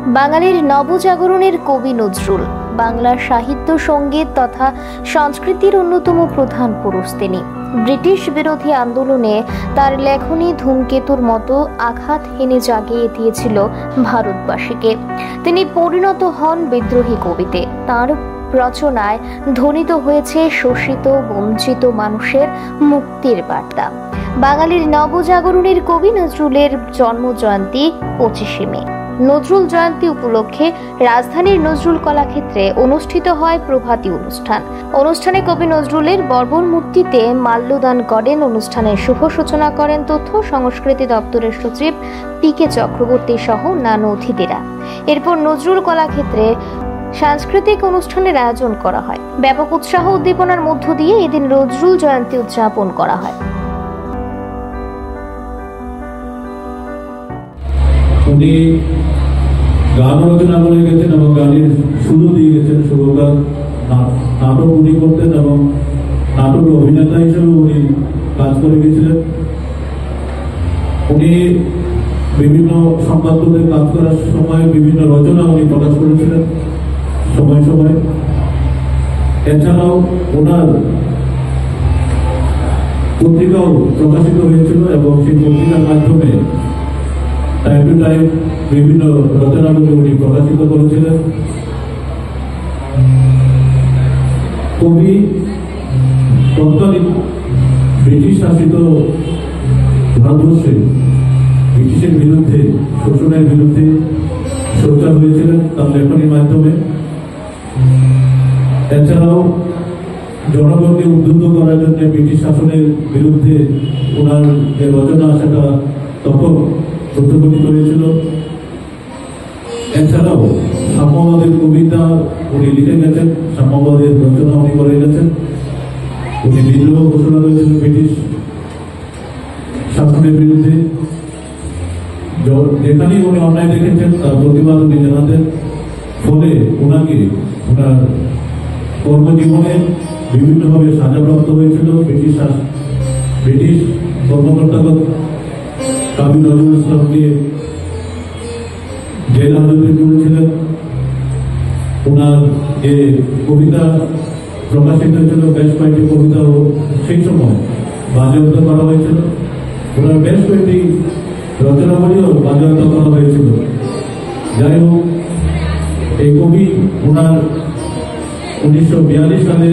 বাঙালির নবজাগরণের কবি নজরুল বাংলা সাহিত্য, সঙ্গীত তথা সংস্কৃতির অন্যতম প্রধান পুরুষ তিনি। ব্রিটিশ বিরোধী আন্দোলনে তার লেখনী ধূমকেতুর মতো আঘাত হেনে জাগিয়ে দিয়েছিল ভারতবাসীকে। তিনি পরিণত হন বিদ্রোহী কবিতে। তার রচনায় ধ্বনিত হয়েছে শোষিত বঞ্চিত মানুষের মুক্তির বার্তা। বাঙালির নবজাগরণের কবি নজরুলের জন্ম জয়ন্তী 25শে মে। নজরুল জয়ন্তী উপলক্ষে রাজধানীর নজরুল কলাক্ষেত্রে অনুষ্ঠিত হয় প্রভাতী অনুষ্ঠানে কবি নজরুলের বর্বর মূর্তিতে মাল্যদান করেন। অনুষ্ঠানের শুভ সূচনা করেন তথ্য সংস্কৃতি দপ্তরের সচিব পি.কে. চক্রবর্তী সহ অন্যান্য অতিথিরা। এরপর নজরুল কলাক্ষেত্রে সাংস্কৃতিক অনুষ্ঠানের আয়োজন করা হয়। ব্যাপক উৎসাহ উদ্দীপনার মধ্য দিয়ে এদিন নজরুল জয়ন্তী উদযাপন করা হয়। উনি গান রচনা করে গেছেন এবং গানের সুরও দিয়ে গেছেন। সুরকার নাটক উনি করতেন এবং নাটকের অভিনেতা হিসেবে উনি কাজ করে গেছিলেন। উনি বিভিন্ন সংবাদপত্রে কাজ করার সময় বিভিন্ন রচনা উনি প্রকাশ করেছিলেন সময় সময়। এছাড়াও ওনার পত্রিকাও প্রকাশিত হয়েছিল এবং সেই পত্রিকার মাধ্যমে টাইম টু টাইম বিভিন্ন রচনাগুলি উনি প্রকাশিত করেছিলেন। কবি তৎকালীন ব্রিটিশ শাসিত ভারতবর্ষে ব্রিটিশের বিরুদ্ধে, শোষণের বিরুদ্ধে সোচ্চার হয়েছিলেন তার লেখনীর মাধ্যমে। এছাড়াও জনগণকে উদ্বুদ্ধ করার জন্য ব্রিটিশ শাসনের বিরুদ্ধে ওনার যে রচনা সেটা তখন প্রতিফলিত হয়েছিল। এছাড়াও সাম্যবাদের কবিতা উনি লিখে গেছেন, সাম্যবাদের রচনা উনি করে গেছেন। উনি বিদ্রোহ ঘোষণা করেছিলেন ব্রিটিশ শাসনের বিরুদ্ধে। যেখানেই উনি অন্যায় দেখেছেন তার প্রতিবাদ উনি জানাতেন। ফলে ওনাকে ওনার কর্মজীবনে বিভিন্নভাবে সাজাপ্রাপ্ত হয়েছিল। ব্রিটিশ কর্মকর্তাগণ কাবি নজরুল ইসলামকে জেল হাজতে করেছিলেন। ওনার যে কবিতা প্রকাশিত হয়েছিল, বেশ কয়েকটি কবিতাও সেই সময় বাজেয়াপ্ত করা হয়েছিল। ওনার বেশ কয়েকটি রচনাবলীও বাজেয়াপ্ত করা হয়েছিল। যাই হোক, এই কবি ওনার 1942 সালে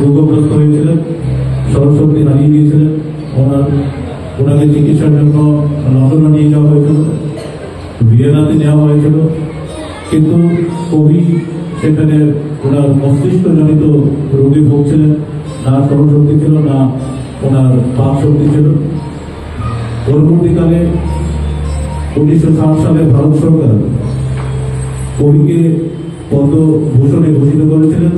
রোগগ্রস্ত হয়েছিলেন, স্মরণশক্তি হারিয়ে গিয়েছিলেন। ওনাকে চিকিৎসার জন্য লন্ডনে নিয়ে যাওয়া হয়েছিল, ভিয়েনাতে নেওয়া হয়েছিল। কিন্তু কবি সেখানে ওনার মস্তিষ্ক জনিত রোগে ভুগছিলেন। না স্মরণশক্তি ছিল, না ওনার বাক শক্তি ছিল। পরবর্তীকালে 1960 সালে ভারত সরকার কবিকে পদ্মভূষণে ভূষিত করেছিলেন।